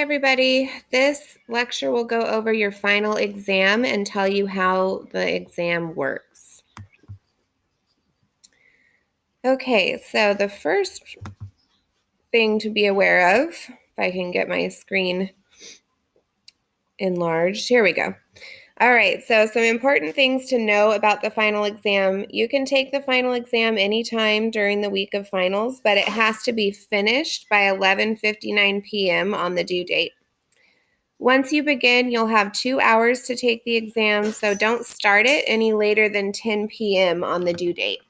everybody. This lecture will go over your final exam and tell you how the exam works. Okay, so the first thing to be aware of, if I can get my screen enlarged, here we go. All right, so some important things to know about the final exam. You can take the final exam anytime during the week of finals, but it has to be finished by 11:59 p.m. on the due date. Once you begin, you'll have 2 hours to take the exam, so don't start it any later than 10 p.m. on the due date.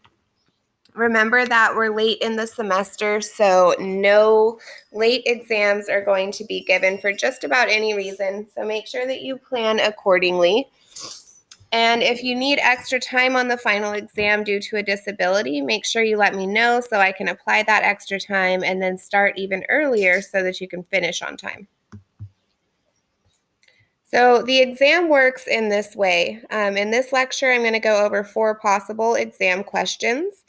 Remember that we're late in the semester, so no late exams are going to be given for just about any reason, so make sure that you plan accordingly. And if you need extra time on the final exam due to a disability, make sure you let me know so I can apply that extra time and then start even earlier so that you can finish on time. So the exam works in this way. In this lecture, I'm going to go over 4 possible exam questions.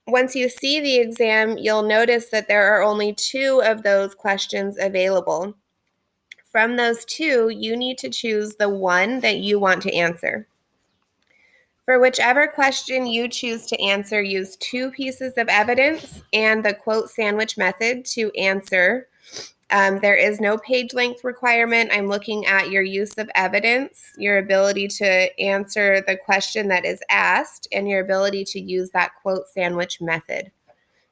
Once you see the exam, you'll notice that there are only 2 of those questions available. From those 2, you need to choose the one that you want to answer. For whichever question you choose to answer, use 2 pieces of evidence and the quote sandwich method to answer. There is no page length requirement. I'm looking at your use of evidence, your ability to answer the question that is asked, and your ability to use that quote sandwich method.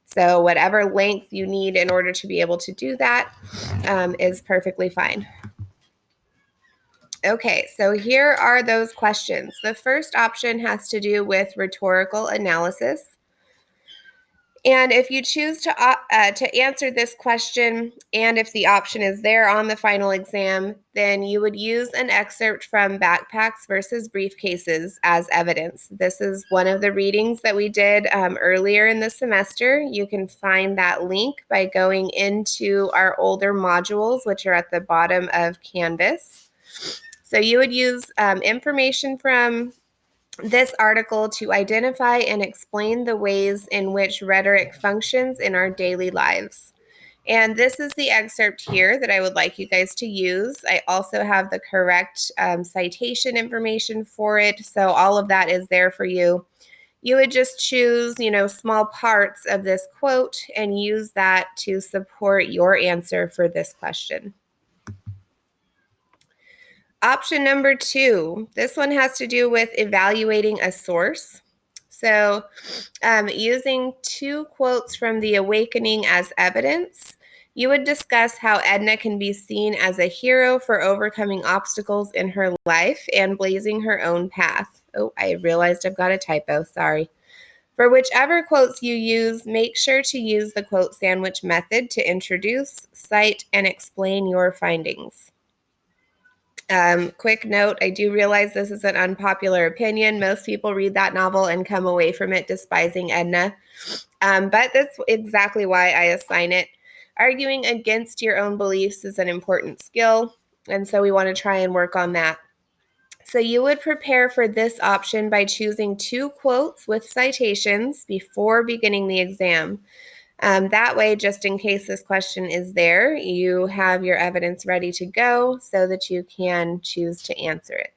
So whatever length you need in order to be able to do that is perfectly fine. Okay, so here are those questions. The first option has to do with rhetorical analysis. And if you choose to answer this question, and if the option is there on the final exam, then you would use an excerpt from Backpacks versus Briefcases as evidence. This is one of the readings that we did earlier in the semester. You can find that link by going into our older modules, which are at the bottom of Canvas. So you would use information from this article to identify and explain the ways in which rhetoric functions in our daily lives. And this is the excerpt here that I would like you guys to use. I also have the correct citation information for it, so all of that is there for you. You would just choose, small parts of this quote and use that to support your answer for this question. Option number 2, this one has to do with evaluating a source. So using 2 quotes from The Awakening as evidence, you would discuss how Edna can be seen as a hero for overcoming obstacles in her life and blazing her own path. Oh, I realized I've got a typo, sorry. For whichever quotes you use, make sure to use the quote sandwich method to introduce, cite, and explain your findings. Quick note, I do realize this is an unpopular opinion. Most people read that novel and come away from it despising Edna. But that's exactly why I assign it. Arguing against your own beliefs is an important skill, and so we want to try and work on that. So you would prepare for this option by choosing 2 quotes with citations before beginning the exam. That way, just in case this question is there, you have your evidence ready to go so that you can choose to answer it.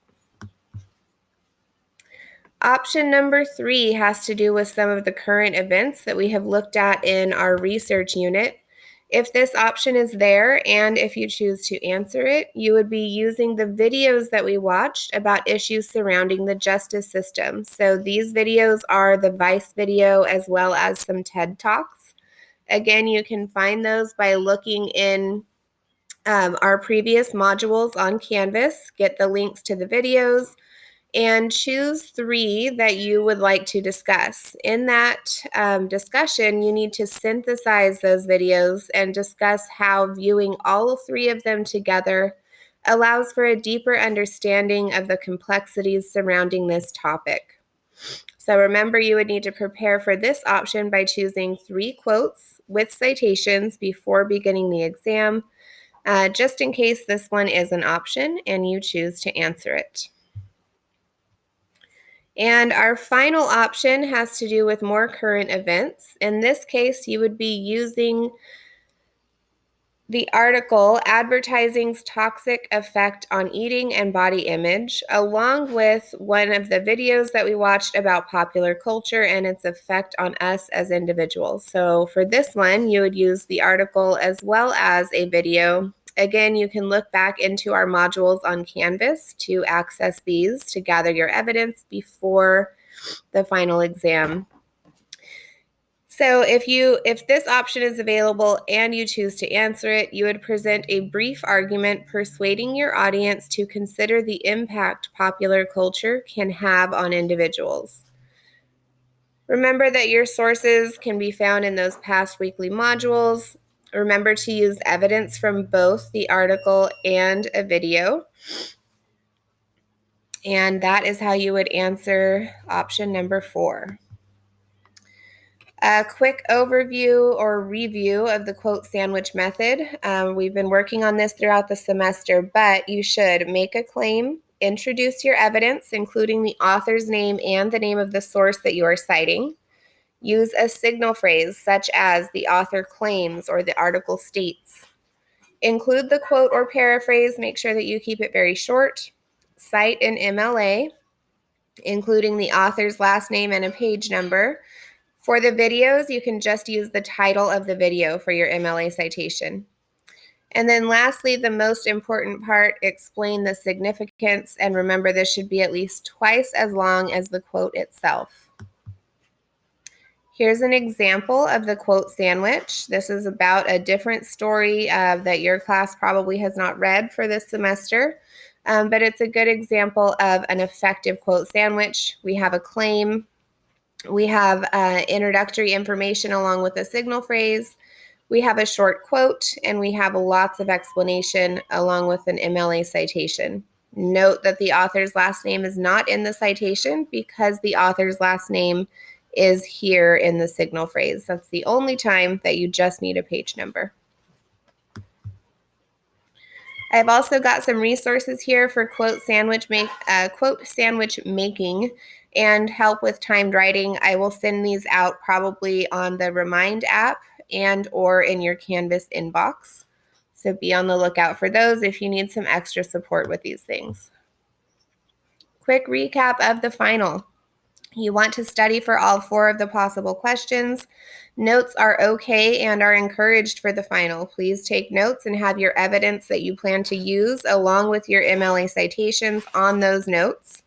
Option number 3 has to do with some of the current events that we have looked at in our research unit. If this option is there and if you choose to answer it, you would be using the videos that we watched about issues surrounding the justice system. So these videos are the Vice video as well as some TED Talks. Again, you can find those by looking in our previous modules on Canvas, get the links to the videos, and choose 3 that you would like to discuss. In that discussion, you need to synthesize those videos and discuss how viewing all 3 of them together allows for a deeper understanding of the complexities surrounding this topic. So remember, you would need to prepare for this option by choosing 3 quotes with citations before beginning the exam, just in case this one is an option and you choose to answer it. And our final option has to do with more current events. In this case, you would be using the article, Advertising's Toxic Effect on Eating and Body Image, along with one of the videos that we watched about popular culture and its effect on us as individuals. So for this one, you would use the article as well as a video. Again, you can look back into our modules on Canvas to access these to gather your evidence before the final exam. So if this option is available and you choose to answer it, you would present a brief argument persuading your audience to consider the impact popular culture can have on individuals. Remember that your sources can be found in those past weekly modules. Remember to use evidence from both the article and a video. And that is how you would answer option number 4. A quick overview or review of the quote sandwich method. We've been working on this throughout the semester, but you should make a claim, introduce your evidence, including the author's name and the name of the source that you are citing. Use a signal phrase such as the author claims or the article states. Include the quote or paraphrase. Make sure that you keep it very short. Cite an MLA, including the author's last name and a page number. For the videos, you can just use the title of the video for your MLA citation. And then lastly, the most important part, explain the significance, and remember this should be at least twice as long as the quote itself. Here's an example of the quote sandwich. This is about a different story that your class probably has not read for this semester, but it's a good example of an effective quote sandwich. We have a claim. We have introductory information along with a signal phrase. We have a short quote, and we have lots of explanation along with an MLA citation. Note that the author's last name is not in the citation because the author's last name is here in the signal phrase. That's the only time that you just need a page number. I've also got some resources here for quote sandwich making and help with timed writing. I will send these out probably on the Remind app and or in your Canvas inbox. So be on the lookout for those if you need some extra support with these things. Quick recap of the final. You want to study for all 4 of the possible questions. Notes are okay and are encouraged for the final. Please take notes and have your evidence that you plan to use along with your MLA citations on those notes.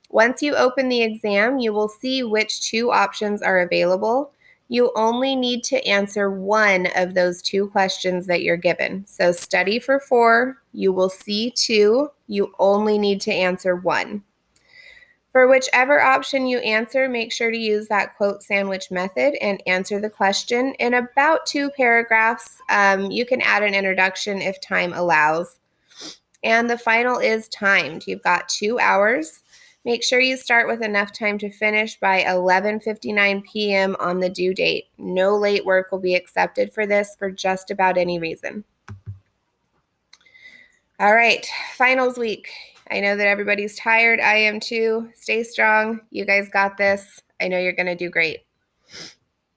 Once you open the exam, you will see which 2 options are available. You only need to answer one of those 2 questions that you're given. So study for 4, you will see 2, you only need to answer 1. For whichever option you answer, make sure to use that quote sandwich method and answer the question in about 2 paragraphs. You can add an introduction if time allows. And the final is timed. You've got 2 hours. Make sure you start with enough time to finish by 11:59 p.m. on the due date. No late work will be accepted for this for just about any reason. All right, finals week. I know that everybody's tired. I am too. Stay strong. You guys got this. I know you're going to do great.